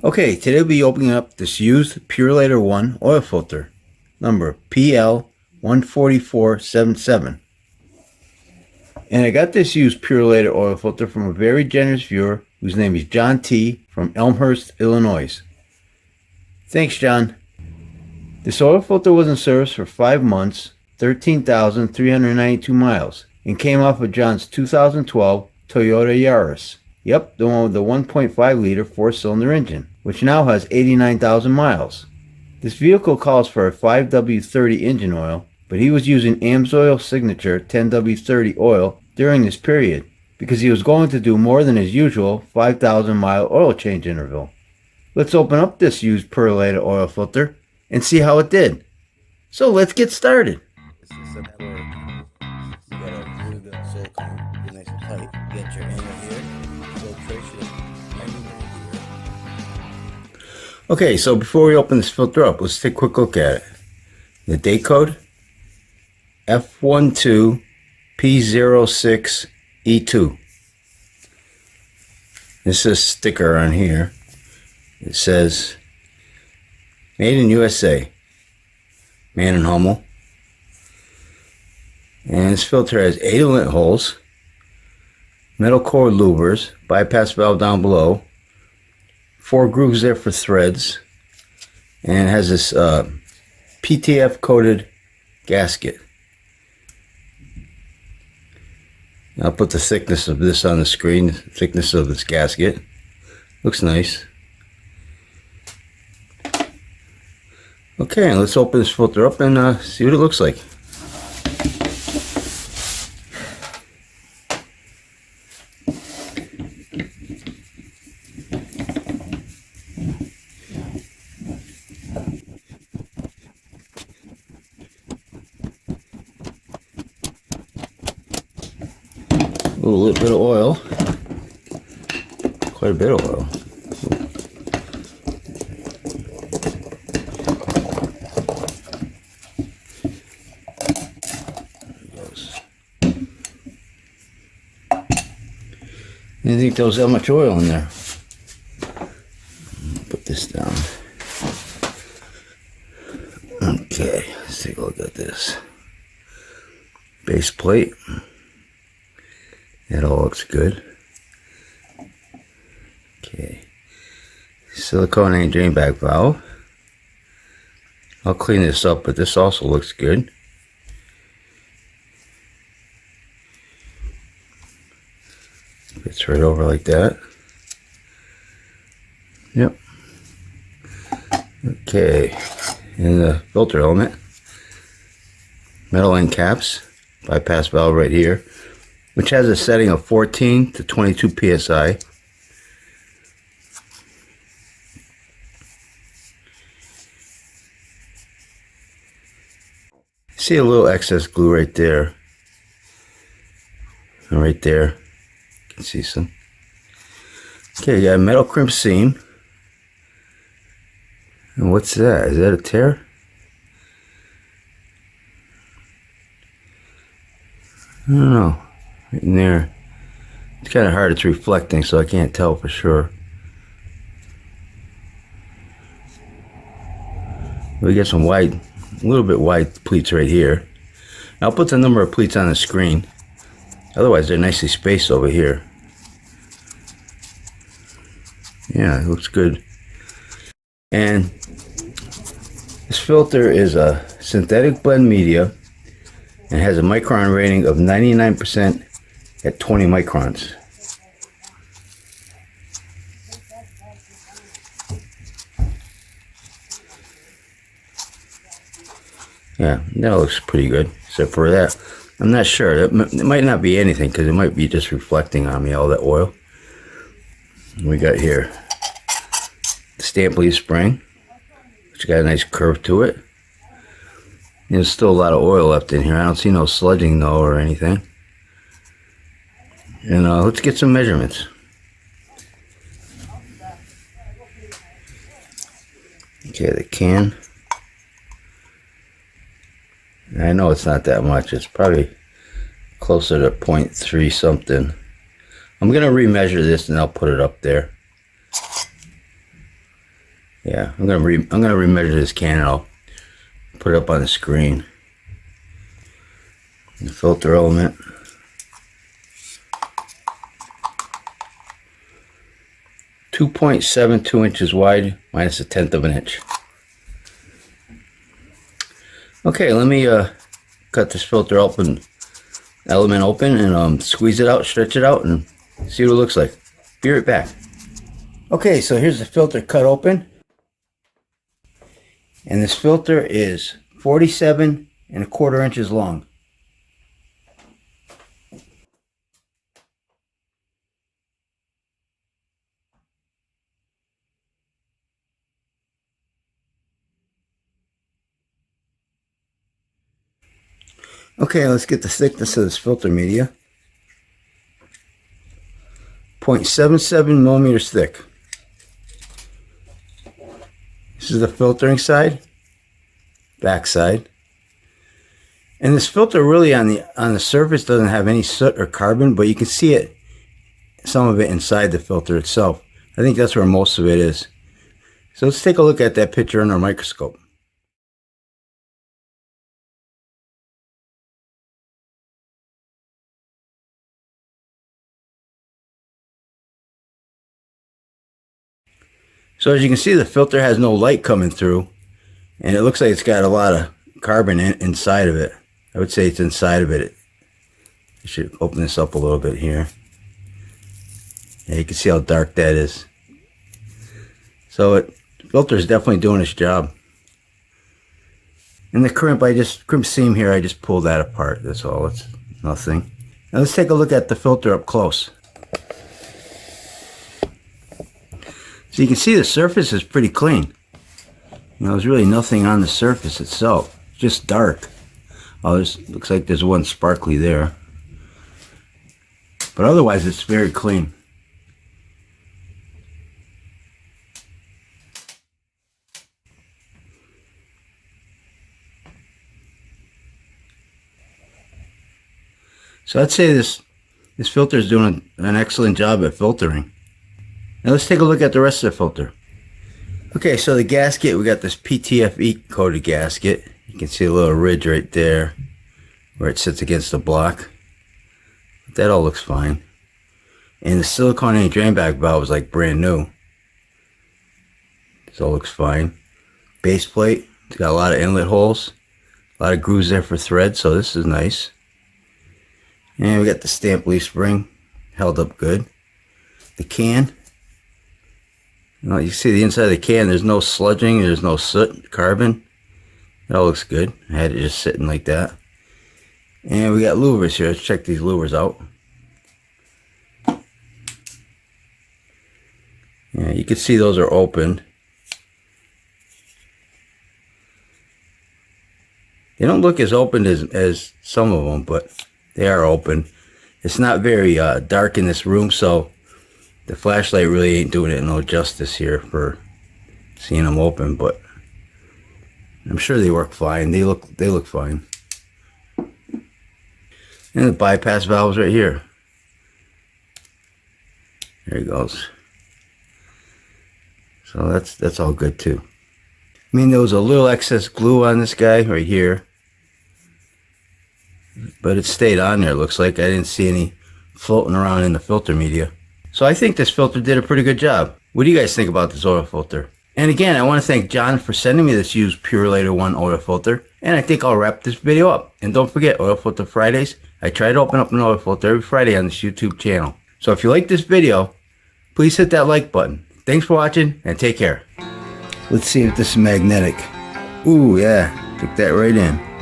Okay, today we'll be opening up this used Purolator One oil filter, number PL14477. And I got this used Purolator oil filter from a very generous viewer whose name is John T. from Elmhurst, Illinois. Thanks, John. This oil filter was in service for 5 months, 13,392 miles, and came off of John's 2012 Toyota Yaris. Yep, the one with the 1.5 liter 4-cylinder engine, which now has 89,000 miles. This vehicle calls for a 5W30 engine oil, but he was using AMSOIL Signature 10W30 oil during this period because he was going to do more than his usual 5,000 mile oil change interval. Let's open up this used Purolator oil filter and see how it did. So let's get started. This is something where you gotta glue the silicone, be nice and tight, get your angle here, filtration angle here. Okay, so before we open this filter up, let's take a quick look at it. The date code, F12P06E2. This is a sticker on here. It says, Made in USA, Man and Hummel. And this filter has 8 inlet holes, metal core louvers, bypass valve down below, 4 grooves there for threads, and it has this PTF coated gasket. I'll put the thickness of this on the screen, the thickness of this gasket. Looks nice. Okay, let's open this filter up and see what it looks like. A little bit of oil, quite a bit of oil. I didn't think there was that much oil in there. Put this down. Okay, let's take a look at this. Base plate. That all looks good. Okay. Silicone and drain back valve. I'll clean this up, but this also looks good. Fits right over like that. Yep. Okay. And the filter element. Metal end caps. Bypass valve right here, which has a setting of 14 to 22 psi. See a little excess glue right there, and right there you can see some. Okay, you got a metal crimp seam. And what's that? Is that a tear? I don't know. Right in there. It's kind of hard, it's reflecting, so I can't tell for sure. We got some wide, a little bit wide pleats right here. I'll put the number of pleats on the screen. Otherwise, they're nicely spaced over here. Yeah, it looks good. And this filter is a synthetic blend media and has a micron rating of 99% at 20 microns. Yeah, that looks pretty good, except for that. I'm not sure. It might not be anything because it might be just reflecting on me, all that oil. We got here the stamp leaf spring, which got a nice curve to it. There's still a lot of oil left in here. I don't see no sludging though or anything. And let's get some measurements. Okay, the can. I know it's not that much. It's probably closer to 0.3 something. I'm going to remeasure this and I'll put it up there. Yeah, I'm gonna remeasure this can and I'll put it up on the screen. The filter element. 2.72 inches wide, minus 1/10 of an inch. Okay, let me cut this filter element open and squeeze it out, stretch it out, and see what it looks like. Be right back. Okay, so here's the filter cut open. And this filter is 47¼ inches long. Okay, let's get the thickness of this filter media. 0.77 millimeters thick. This is the filtering side, back side. And this filter really on the surface doesn't have any soot or carbon, but you can see it, some of it inside the filter itself. I think that's where most of it is. So let's take a look at that picture under a microscope. So as you can see, the filter has no light coming through, and it looks like it's got a lot of carbon inside of it. I would say it's inside of it. I should open this up a little bit here. Yeah, you can see how dark that is. So the filter is definitely doing its job. And the crimp seam here, I just pulled that apart. That's all. It's nothing. Now let's take a look at the filter up close. So you can see the surface is pretty clean. You know, there's really nothing on the surface itself. It's just dark. Oh, looks like there's one sparkly there. But otherwise, it's very clean. So I'd say this filter is doing an excellent job at filtering. Now let's take a look at the rest of the filter. Okay, so the gasket, we got this PTFE coated gasket. You can see a little ridge right there where it sits against the block. That all looks fine. And the silicone drain bag valve is like brand new. This all looks fine. Base plate, it's got a lot of inlet holes. A lot of grooves there for thread, so this is nice. And we got the stamp leaf spring, held up good. The can. You see the inside of the can, there's no sludging, there's no soot, carbon. It all looks good. I had it just sitting like that. And we got louvers here. Let's check these louvers out. Yeah, you can see those are open. They don't look as open as some of them, but they are open. It's not very dark in this room, so the flashlight really ain't doing it no justice here for seeing them open, but I'm sure they work fine. They look fine. And the bypass valve's right here. There he goes. So that's all good too. I mean, there was a little excess glue on this guy right here, but it stayed on there. Looks like I didn't see any floating around in the filter media. So I think this filter did a pretty good job. What do you guys think about this oil filter? And again, I want to thank John for sending me this used Purolator One oil filter. And I think I'll wrap this video up. And don't forget, Oil Filter Fridays. I try to open up an oil filter every Friday on this YouTube channel. So if you like this video, please hit that like button. Thanks for watching and take care. Let's see if this is magnetic. Ooh, yeah, took that right in.